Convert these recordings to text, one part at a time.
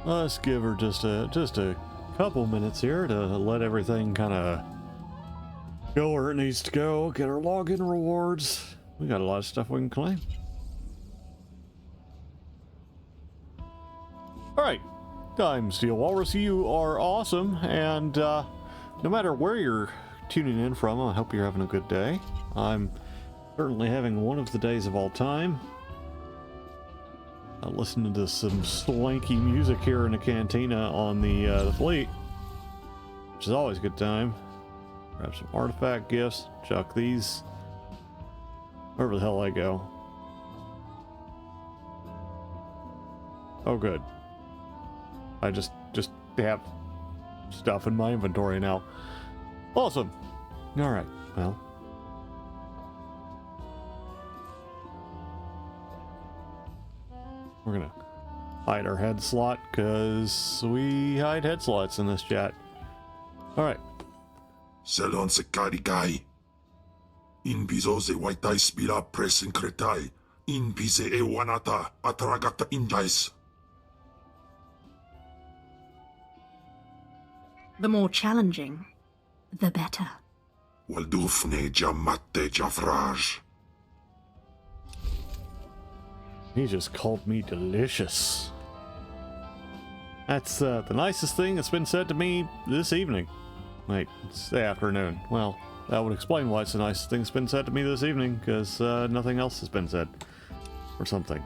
Let's give her just a couple minutes here to let everything kind of go where it needs to go. Get our login rewards. We got a lot of stuff we can claim. Alright, I'm Steel Walrus. You are awesome, and no matter where you're tuning in from, I hope you're having a good day. I'm certainly having one of the days of all time. Listening to some swanky music here in the cantina on the fleet, which is always a good time. Grab some artifact gifts, chuck these wherever the hell I go. Oh good. I just have stuff in my inventory now. Awesome. Alright, well. We're gonna hide our head slot, because we hide head slots in this chat. Alright. Selon se carigai. In piso se waitai spira presin cretai. In pise e wanata atragata injais. The more challenging, the better. Waldufne jamatte jafraj. He just called me delicious. That's the nicest thing that's been said to me this evening. Wait, it's the afternoon. Well, that would explain why it's the nicest thing that's been said to me this evening, because nothing else has been said. Or something.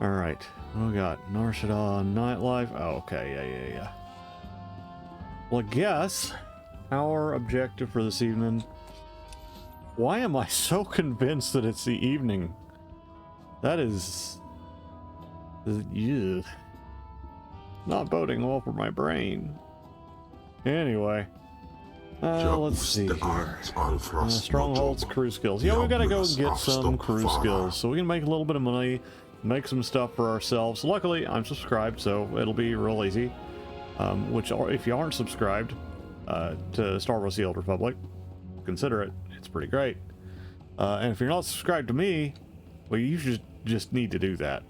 Alright, what we got? Narshada Nightlife. Oh, okay, yeah. Well, I guess our objective for this evening... Why am I so convinced that it's the evening? That is... Ugh. Not boding well for my brain. Anyway. Let's see here. Strongholds, crew skills. Yeah, we gotta go and get some crew skills so we can make a little bit of money, make some stuff for ourselves. Luckily, I'm subscribed, so it'll be real easy. Which, if you aren't subscribed to Star Wars The Old Republic, consider it. It's pretty great. And if you're not subscribed to me, well, you should just need to do that.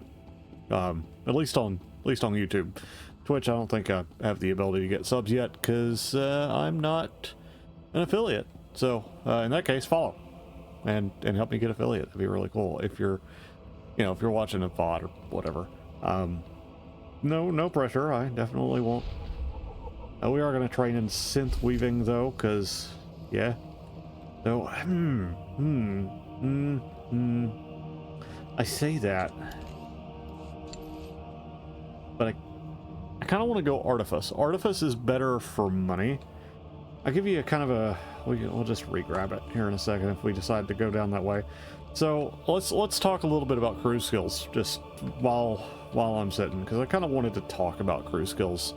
At least on YouTube. Twitch, I don't think I have the ability to get subs yet, because I'm not an affiliate. So in that case, follow and help me get affiliate. That'd be really cool. If you're, if you're watching a VOD or whatever. No pressure. I definitely won't. We are going to train in synth weaving though, because yeah. So I say that, but I kind of want to go Artifice. Artifice is better for money. I'll give you a kind of a... We'll just re-grab it here in a second if we decide to go down that way. So let's talk a little bit about crew skills just while I'm sitting, because I kind of wanted to talk about crew skills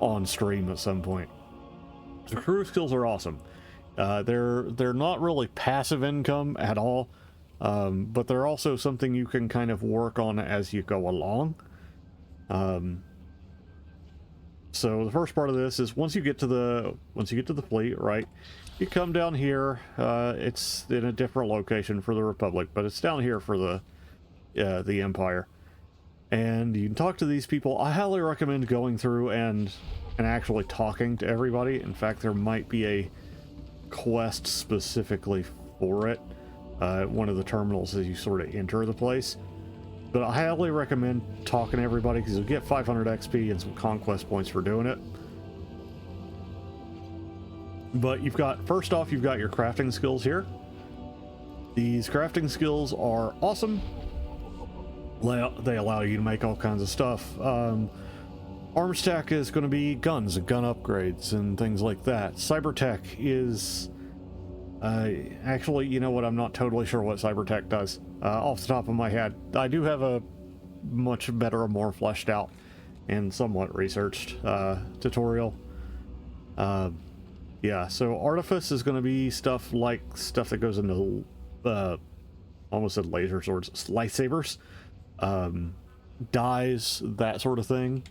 on stream at some point. The crew skills are awesome. They're not really passive income at all. But they're also something you can kind of work on as you go along. So the first part of this is once you get to the fleet, right? You come down here. It's in a different location for the Republic, but it's down here for the Empire. And you can talk to these people. I highly recommend going through and actually talking to everybody. In fact, there might be a quest specifically for it. One of the terminals as you sort of enter the place. But I highly recommend talking to everybody, because you'll get 500 XP and some conquest points for doing it. But first off, you've got your crafting skills here. These crafting skills are awesome. They allow you to make all kinds of stuff. Arms tech is going to be guns and gun upgrades and things like that. Cyber tech is... actually, you know what? I'm not totally sure what cybertech does. Off the top of my head, I do have a much better, more fleshed out, and somewhat researched tutorial. Yeah, so Artifice is going to be stuff that goes into almost said laser swords, lightsabers, dyes, that sort of thing.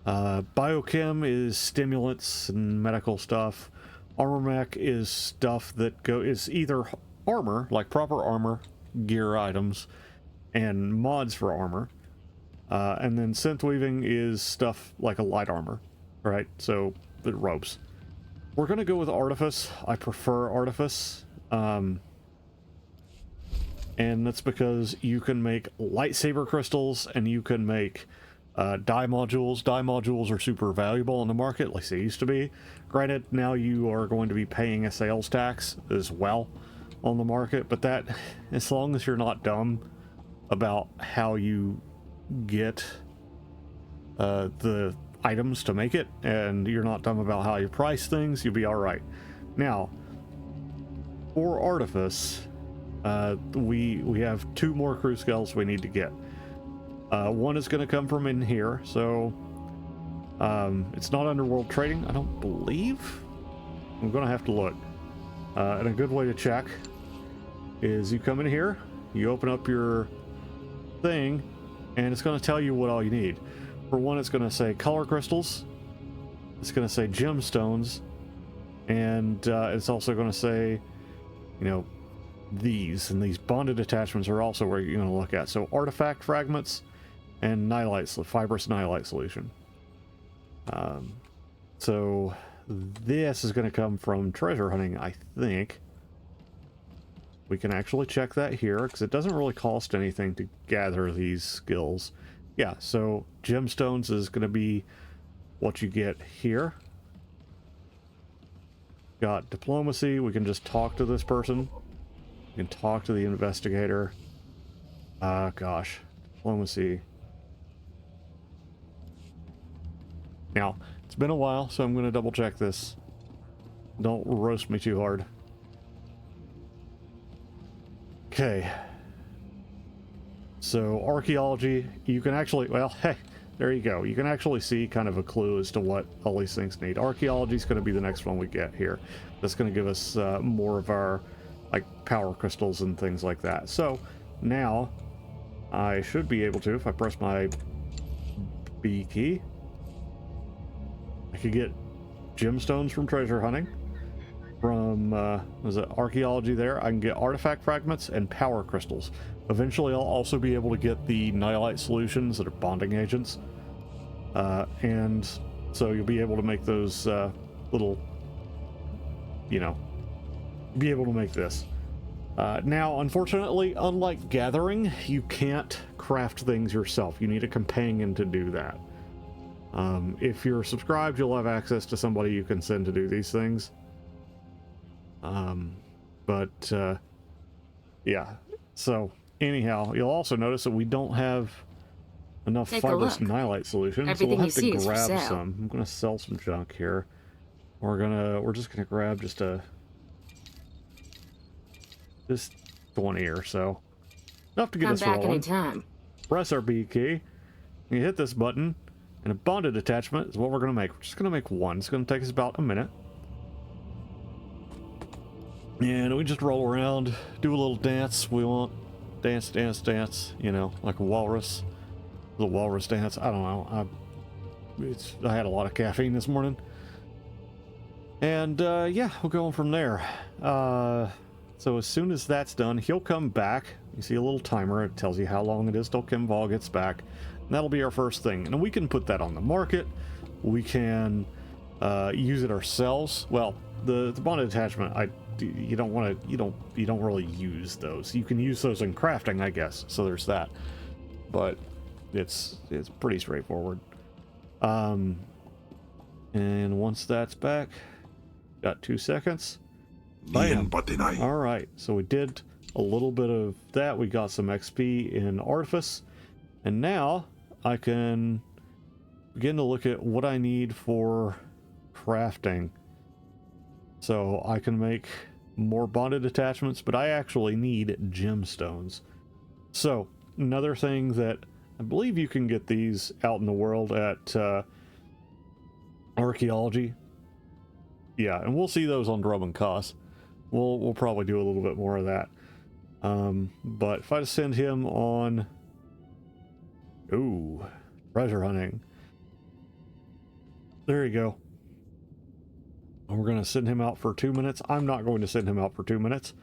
Biochem is stimulants and medical stuff. Armor mech is stuff that is either armor, like proper armor, gear items, and mods for armor. And then synth weaving is stuff like a light armor, right? So the ropes. We're gonna go with artifice. I prefer artifice. And that's because you can make lightsaber crystals and you can make dye modules. Dye modules are super valuable in the market, like they used to be. Granted, now you are going to be paying a sales tax as well on the market, but that, as long as you're not dumb about how you get the items to make it, and you're not dumb about how you price things, you'll be all right. Now, for artifice, we have 2 more crew skulls we need to get. One is going to come from in here, so it's not underworld trading, I don't believe. I'm going to have to look. And a good way to check is you come in here, you open up your thing, and it's going to tell you what all you need. For one, it's going to say color crystals, it's going to say gemstones, and it's also going to say, you know, these, and these bonded attachments are also where you're going to look at. So artifact fragments and nihilite, fibrous nihilite solution. So this is going to come from treasure hunting, I think. We can actually check that here, because it doesn't really cost anything to gather these skills. Yeah, so gemstones is going to be what you get here. Got diplomacy, we can just talk to this person. You can talk to the investigator. Gosh, diplomacy. Now, it's been a while, so I'm going to double check this. Don't roast me too hard. Okay. So, archaeology, you can actually, well, hey, there you go. You can actually see kind of a clue as to what all these things need. Archaeology is going to be the next one we get here. That's going to give us more of our, like, power crystals and things like that. So, now, I should be able to, if I press my B key, I could get gemstones from treasure hunting. From, was it archaeology there? I can get artifact fragments and power crystals. Eventually I'll also be able to get the nihilite solutions that are bonding agents. And so you'll be able to make those little, you know, be able to make this. Now, unfortunately, unlike gathering, you can't craft things yourself. You need a companion to do that. If you're subscribed, you'll have access to somebody you can send to do these things. Yeah, so anyhow, you'll also notice that we don't have enough fibrous nihilite solution, so we'll have to grab some. I'm gonna sell some junk here. We're just gonna grab just 20 or so. Enough to get us rolling. Anytime. Press our B key, you hit this button, and a bonded attachment is what we're gonna make. We're just gonna make one. It's gonna take us about a minute. And we just roll around, do a little dance. We want dance, dance, dance, you know, like a walrus. The walrus dance. I don't know. I had a lot of caffeine this morning. And yeah, we'll go on from there. So as soon as that's done, he'll come back. You see a little timer. It tells you how long it is till Kim Vol gets back. And that'll be our first thing. And we can put that on the market. We can use it ourselves. Well, the bonded attachment, you don't really use those. You can use those in crafting, I guess. So there's that. But it's pretty straightforward. And once that's back, got 2 seconds. Bam. All right, so we did a little bit of that. We got some XP in Artifice, and now I can begin to look at what I need for crafting. So I can make more bonded attachments, but I actually need gemstones. So another thing that I believe you can get these out in the world at archaeology. Yeah, and we'll see those on Drum and Koss. We'll probably do a little bit more of that. But if I just send him on... Ooh, treasure hunting. There you go. And we're going to send him out for 2 minutes. I'm not going to send him out for 2 minutes.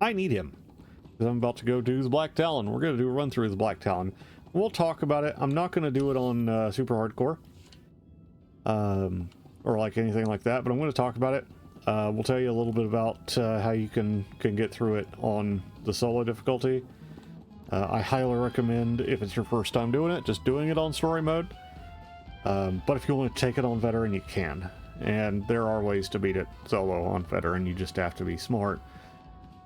I need him. Because I'm about to go do the Black Talon. We're going to do a run through the Black Talon. we'll talk about it. I'm not going to do it on super hardcore, or like anything like that, but I'm going to talk about it. We'll tell you a little bit about how you can get through it on the solo difficulty. I highly recommend, if it's your first time doing it, just doing it on story mode. But if you want to take it on veteran, you can. And there are ways to beat it solo on veteran. You just have to be smart.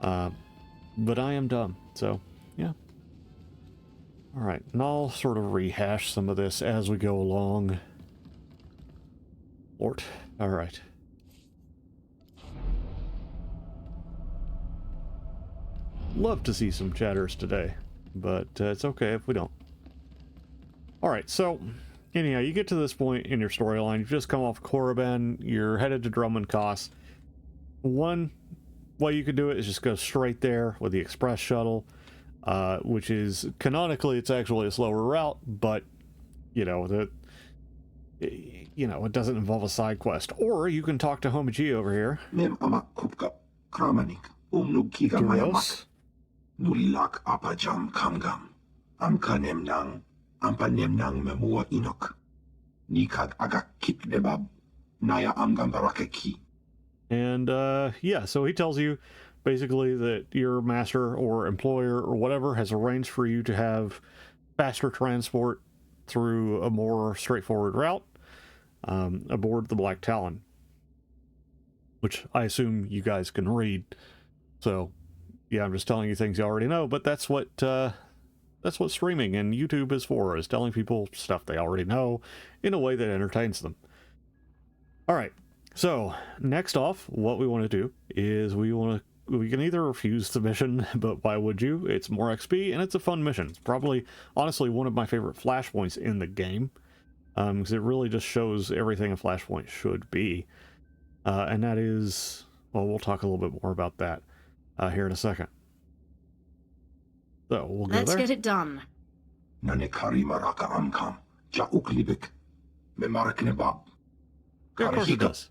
But I am dumb, so yeah. Alright, and I'll sort of rehash some of this as we go along. Lord, alright. Love to see some chatters today, but it's okay if we don't. Alright, so anyhow, you get to this point in your storyline. You've just come off Korriban, you're headed to Drummond Koss. One way you could do it is just go straight there with the express shuttle, which is, canonically, it's actually a slower route, but, you know, it doesn't involve a side quest. Or you can talk to Homiji over here. Duros. Nulilak apajam kamgam. Amkanemnang. Ampanemnang memua inok. Nikag agak kikdebab. Naya amgam barakeki. And, yeah, so he tells you basically that your master or employer or whatever has arranged for you to have faster transport through a more straightforward route aboard the Black Talon. Which I assume you guys can read. So, yeah, I'm just telling you things you already know, but that's what streaming and YouTube is for, is telling people stuff they already know in a way that entertains them. Alright. So, next off, what we want to do is we can either refuse the mission, but why would you? It's more XP, and it's a fun mission. It's probably, honestly, one of my favorite flashpoints in the game, because it really just shows everything a flashpoint should be. And that is, well, we'll talk a little bit more about that here in a second. So, we'll go there. Let's get it done. Nanekari maraka amkam. Ja uklibik. Me maraknebab. Yeah, of course it does.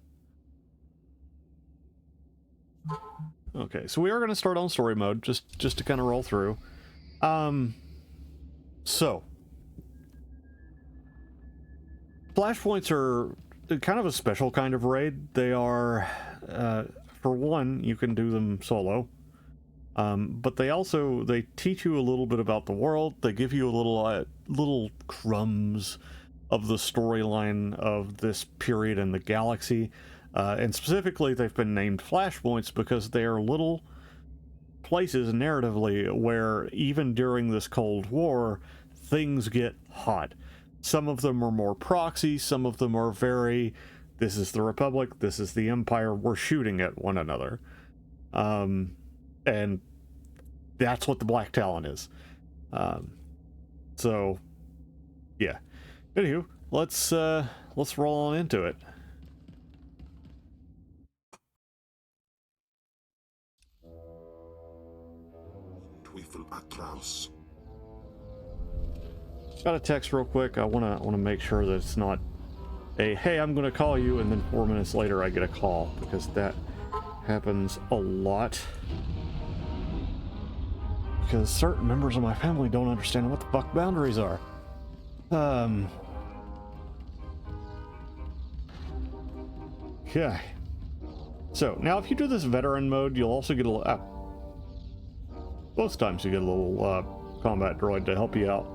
Okay, so we are going to start on story mode, just to kind of roll through. So, flashpoints are kind of a special kind of raid. They are, for one, you can do them solo, but they teach you a little bit about the world. They give you a little crumbs of the storyline of this period in the galaxy. And specifically, they've been named flashpoints because they are little places narratively where even during this Cold War, things get hot. Some of them are more proxy, some of them are very, this is the Republic, this is the Empire, we're shooting at one another. And that's what the Black Talon is. So, yeah. Anywho, let's roll on into it. Got a text real quick. I wanna make sure that it's not a hey, I'm gonna call you, and then 4 minutes later I get a call, because that happens a lot. Because certain members of my family don't understand what the fuck boundaries are. Okay. So now, if you do this veteran mode, you'll also get a most times you get a little combat droid to help you out.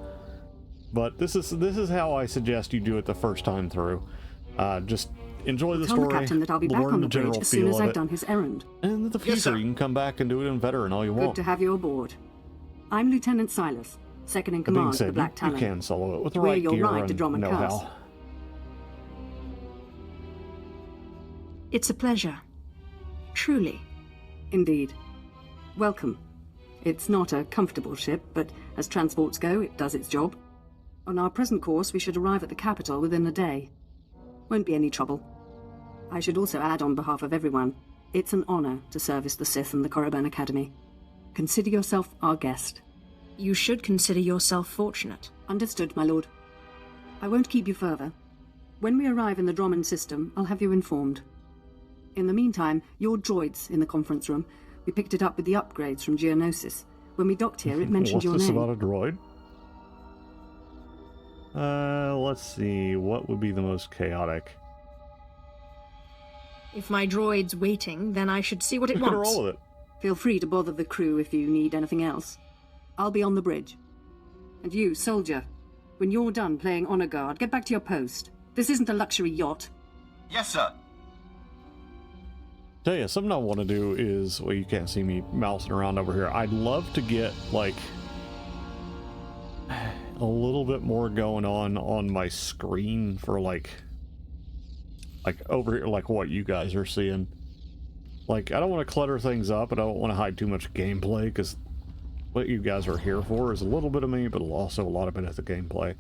But this is how I suggest you do it the first time through. Just enjoy the story. Tell the captain that I'll be back on the bridge as soon as I've done his errand. And in the future, you can come back and do it in veteran all you want. Good to have you aboard. I'm Lieutenant Silas, second in command of the Black Talon. You can solo it with the right gear and know-how. It's a pleasure. Truly. Indeed. Welcome. It's not a comfortable ship, but as transports go, it does its job. On our present course, we should arrive at the capital within a day. Won't be any trouble. I should also add on behalf of everyone, it's an honor to service the Sith and the Korriban Academy. Consider yourself our guest. You should consider yourself fortunate. Understood, my lord. I won't keep you further. When we arrive in the Drummond system, I'll have you informed. In the meantime, your droid's in the conference room. We picked it up with the upgrades from Geonosis. When we docked here, it mentioned your name. What's this about a droid? Let's see. What would be the most chaotic? If my droid's waiting, then I should see what it We're gonna wants. roll with it. Feel free to bother the crew if you need anything else. I'll be on the bridge. And you, soldier, when you're done playing honor guard, get back to your post. This isn't a luxury yacht. Yes, sir. Tell you, something I want to do is, well, you can't see me mousing around over here. I'd love to get, like, a little bit more going on my screen for, like over here, like what you guys are seeing. Like, I don't want to clutter things up, but I don't want to hide too much gameplay, because what you guys are here for is a little bit of me, but also a lot of it of the gameplay.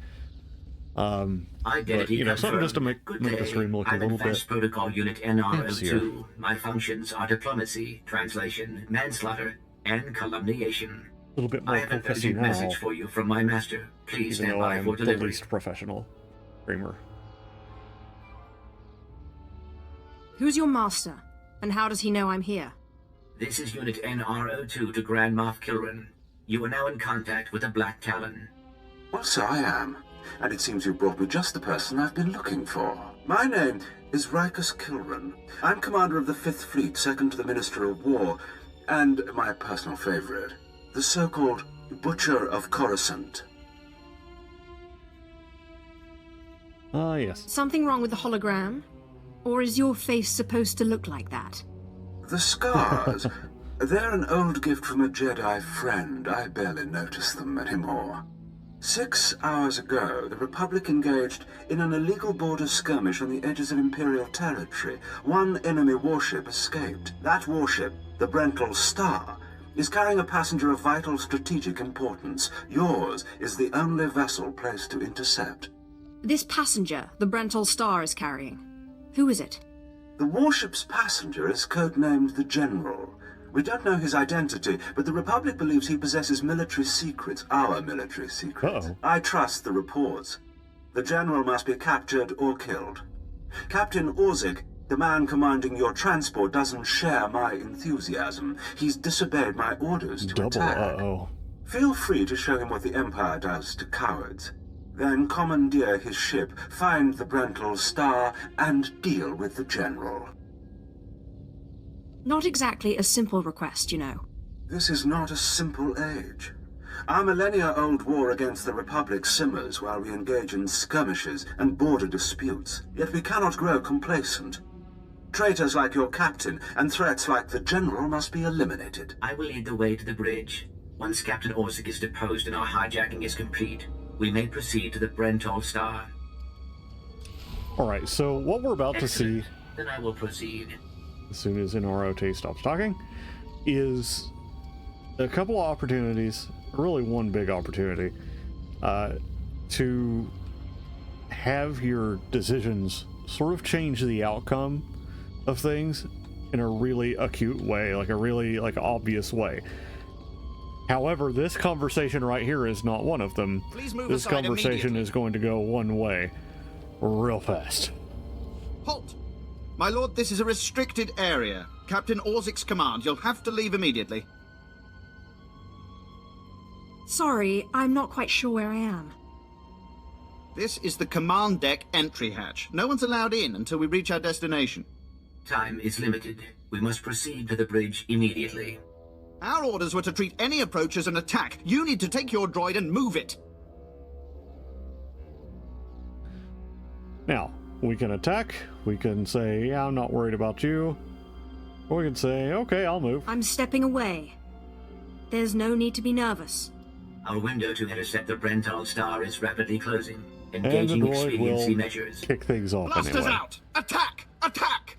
But, you know, something just to make the stream look a little bit Protocol Unit NRO2. fancier. My functions are diplomacy, translation, manslaughter, and calumniation. A little bit I more have an urgent professional, message for you from my master. Please even stand though I by am for the delivery. least professional streamer. Who's your master, and how does he know I'm here? This is Unit NRO2 to Grand Moff Kilran. You are now in contact with the Black Talon. Well, so I am. And it seems you brought me just the person I've been looking for. My name is Rikus Kilran. I'm commander of the 5th Fleet, second to the Minister of War, and my personal favorite, the so-called Butcher of Coruscant. Ah, yes. Something wrong with the hologram? Or is your face supposed to look like that? The scars, they're an old gift from a Jedi friend. I barely notice them anymore. 6 hours ago, the Republic engaged in an illegal border skirmish on the edges of Imperial territory. One enemy warship escaped. That warship, the Black Star, is carrying a passenger of vital strategic importance. Yours is the only vessel placed to intercept. This passenger, the Black Star is carrying. Who is it? The warship's passenger is codenamed the General. We don't know his identity, but the Republic believes he possesses military secrets, our military secrets. Uh-oh. I trust the reports. The General must be captured or killed. Captain Orzik, the man commanding your transport, doesn't share my enthusiasm. He's disobeyed my orders to Double attack. uh-oh. Feel free to show him what the Empire does to cowards. Then commandeer his ship, find the Black Star, and deal with the General. Not exactly a simple request, you know. This is not a simple age. Our millennia-old war against the Republic simmers while we engage in skirmishes and border disputes. Yet we cannot grow complacent. Traitors like your captain and threats like the General must be eliminated. I will lead the way to the bridge. Once Captain Orzik is deposed and our hijacking is complete, we may proceed to the Brentol Star. Alright, so what we're about Excellent. to see, Then I will proceed. as soon as NROT stops talking, is a couple of opportunities, really one big opportunity, to have your decisions sort of change the outcome of things in a really acute way, like a really obvious way. However, this conversation right here is not one of them. Please move This aside conversation immediately. is going to go one way real fast. Halt! My lord, this is a restricted area. Captain Orzik's command. You'll have to leave immediately. Sorry, I'm not quite sure where I am. This is the command deck entry hatch. No one's allowed in until we reach our destination. Time is limited. We must proceed to the bridge immediately. Our orders were to treat any approach as an attack. You need to take your droid and move it. Now, we can attack, we can say, yeah, I'm not worried about you, or we can say, okay, I'll move. I'm stepping away. There's no need to be nervous. Our window to intercept the Brentol Star is rapidly closing. And the Engaging droid expediency will measures. kick things off Blasters anyway. out! Attack! Attack!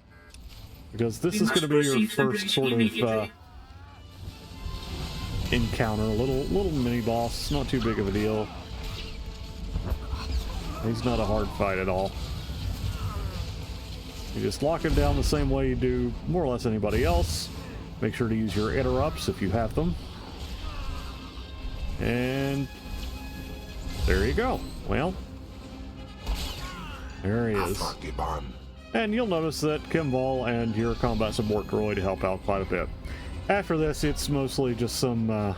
Because this We is must going to be your proceed to the first bridge sort of immediately. encounter, a little mini boss. It's not too big of a deal. He's not a hard fight at all. You just lock him down the same way you do more or less anybody else. Make sure to use your interrupts if you have them. And there you go. Well, there he is. And you'll notice that Kimball and your combat support droid help out quite a bit. After this, it's mostly just some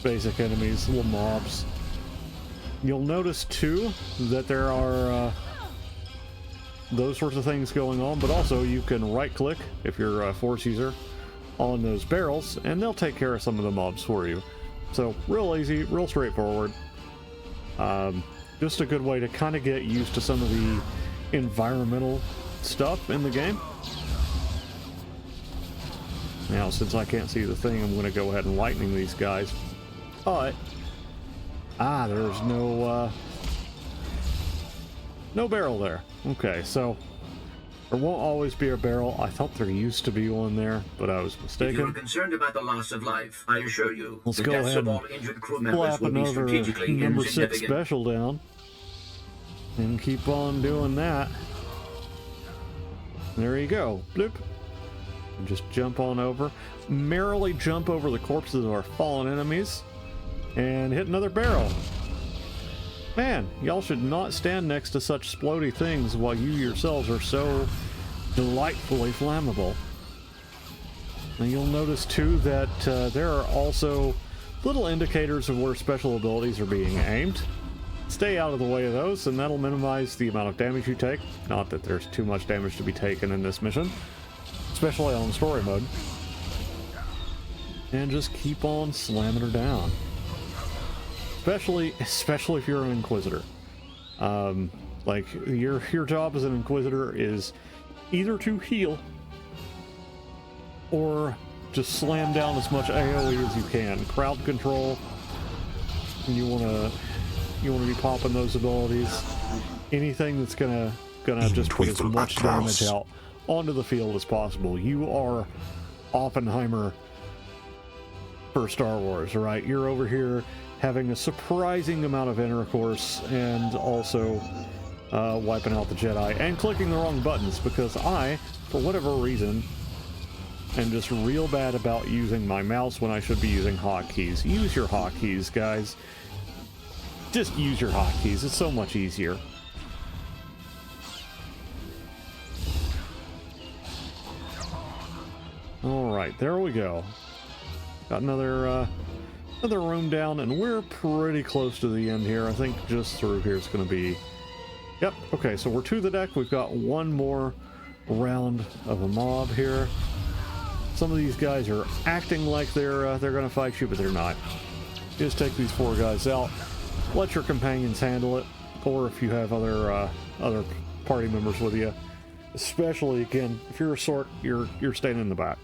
basic enemies, little mobs. You'll notice, too, that there are those sorts of things going on, but also you can right-click, if you're a Force user, on those barrels, and they'll take care of some of the mobs for you. So, real easy, real straightforward. Just a good way to kind of get used to some of the environmental stuff in the game. Now, since I can't see the thing, I'm going to go ahead and lightning these guys. But, there's no barrel there. Okay, so there won't always be a barrel. I thought there used to be one there, but I was mistaken. If you're concerned about the loss of life, I assure you, let's the go deaths ahead of and all injured crew members slap will be another strategically number 6 insignificant. special down. And keep on doing that. There you go. Bloop. And just jump on over. Merrily jump over the corpses of our fallen enemies. And hit another barrel. Man, y'all should not stand next to such splody things while you yourselves are so delightfully flammable. And you'll notice too that there are also little indicators of where special abilities are being aimed. Stay out of the way of those, and that'll minimize the amount of damage you take. Not that there's too much damage to be taken in this mission, especially on story mode. And just keep on slamming her down. Especially if you're an Inquisitor. Like, your job as an Inquisitor is either to heal or just slam down as much AoE as you can. Crowd control. You want to be popping those abilities. Anything that's gonna just put as much damage out onto the field as possible. You are Oppenheimer for Star Wars, right? You're over here having a surprising amount of intercourse and also wiping out the Jedi and clicking the wrong buttons, because I, for whatever reason, am just real bad about using my mouse when I should be using hotkeys. Use your hotkeys, guys. Just use your hotkeys. It's so much easier. Alright, there we go. Got another room down, and we're pretty close to the end here. I think just through here is going to be... Yep, okay, so we're to the deck. We've got one more round of a mob here. Some of these guys are acting like they're going to fight you, but they're not. Just take these 4 guys out. Let your companions handle it, or if you have other party members with you. Especially, again, if you're a Sorc, you're staying in the back.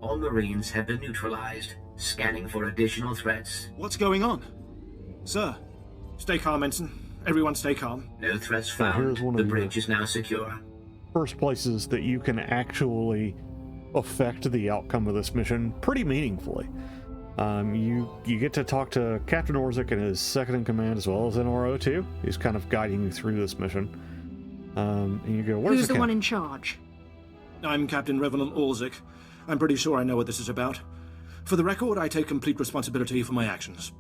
All Marines have been neutralized. Scanning for additional threats. What's going on? Sir, stay calm, Ensign. Everyone stay calm. No threats found. The bridge is now secure. First places that you can actually affect the outcome of this mission pretty meaningfully. You get to talk to Captain Orzik and his second-in-command, as well as NRO2. He's kind of guiding you through this mission. And you go, where's Who's the one in charge? I'm Captain Revenant Orzik. I'm pretty sure I know what this is about. For the record, I take complete responsibility for my actions.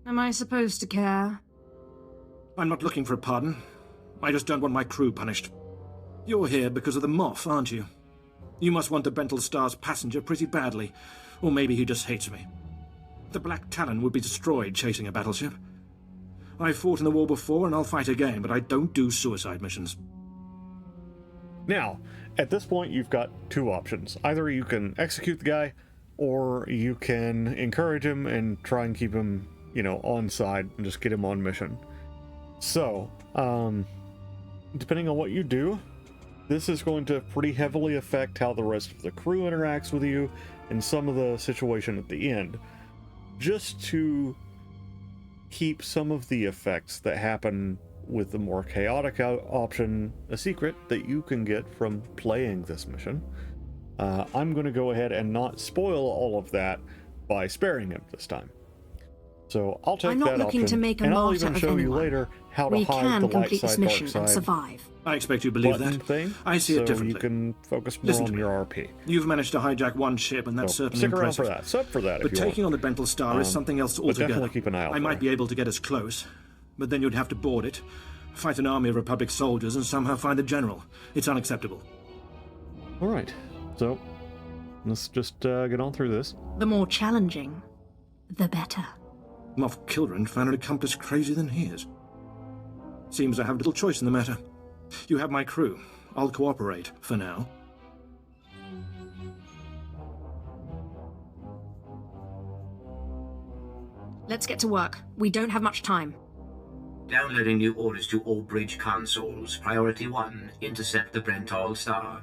Am I supposed to care? I'm not looking for a pardon. I just don't want my crew punished. You're here because of the Moff, aren't you? You must want the Bental Star's passenger pretty badly, or maybe he just hates me. The Black Talon would be destroyed chasing a battleship. I've fought in the war before, and I'll fight again, but I don't do suicide missions. Now, at this point, you've got 2 options. Either you can execute the guy, or you can encourage him and try and keep him, on side and just get him on mission. So, depending on what you do, this is going to pretty heavily affect how the rest of the crew interacts with you and some of the situation at the end. Just to keep some of the effects that happen with the more chaotic option a secret that you can get from playing this mission. I'm going to go ahead and not spoil all of that by sparing him this time. So I'll take that option, and I'll even show you later how to hide the light side, dark side and survive. I expect you believe that. Thing, I see it differently. So you can focus more on your RP. You've managed to hijack one ship, and that's certainly impressive. Stick around for that. Sub for that, but if you taking want. on the Bental Star is something else altogether. Definitely keep an eye out I might be able to get as close, but then you'd have to board it, fight an army of Republic soldiers, and somehow find the general. It's unacceptable. Alright, so let's just get on through this. The more challenging, the better. Moff Kilran found an accomplice crazier than he is. Seems I have little choice in the matter. You have my crew. I'll cooperate, for now. Let's get to work. We don't have much time. Downloading new orders to all bridge consoles. Priority 1, intercept the Black Star.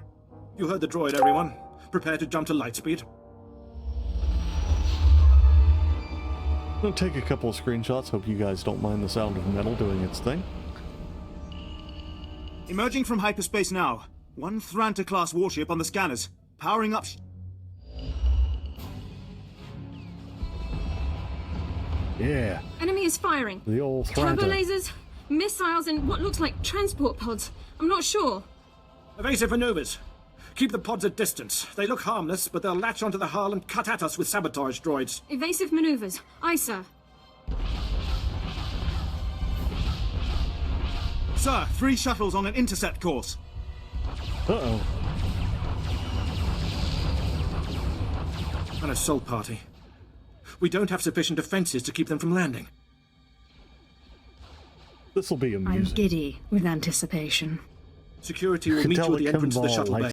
You heard the droid, everyone. Prepare to jump to lightspeed. I'll take a couple of screenshots. Hope you guys don't mind the sound of metal doing its thing. Emerging from hyperspace now. One Thranta-class warship on the scanners. Powering up... Yeah. Enemy is firing. The old Turbo Thranta. lasers, missiles, and what looks like transport pods. I'm not sure. Evasive maneuvers. Keep the pods at distance. They look harmless, but they'll latch onto the hull and cut at us with sabotage droids. Evasive maneuvers. Aye, sir. Sir, 3 shuttles on an intercept course. Uh-oh. An assault party. We don't have sufficient defenses to keep them from landing. This'll be I'm amusing. giddy with anticipation. Security will You can meet tell you at they the come entrance to the all shuttle like bay.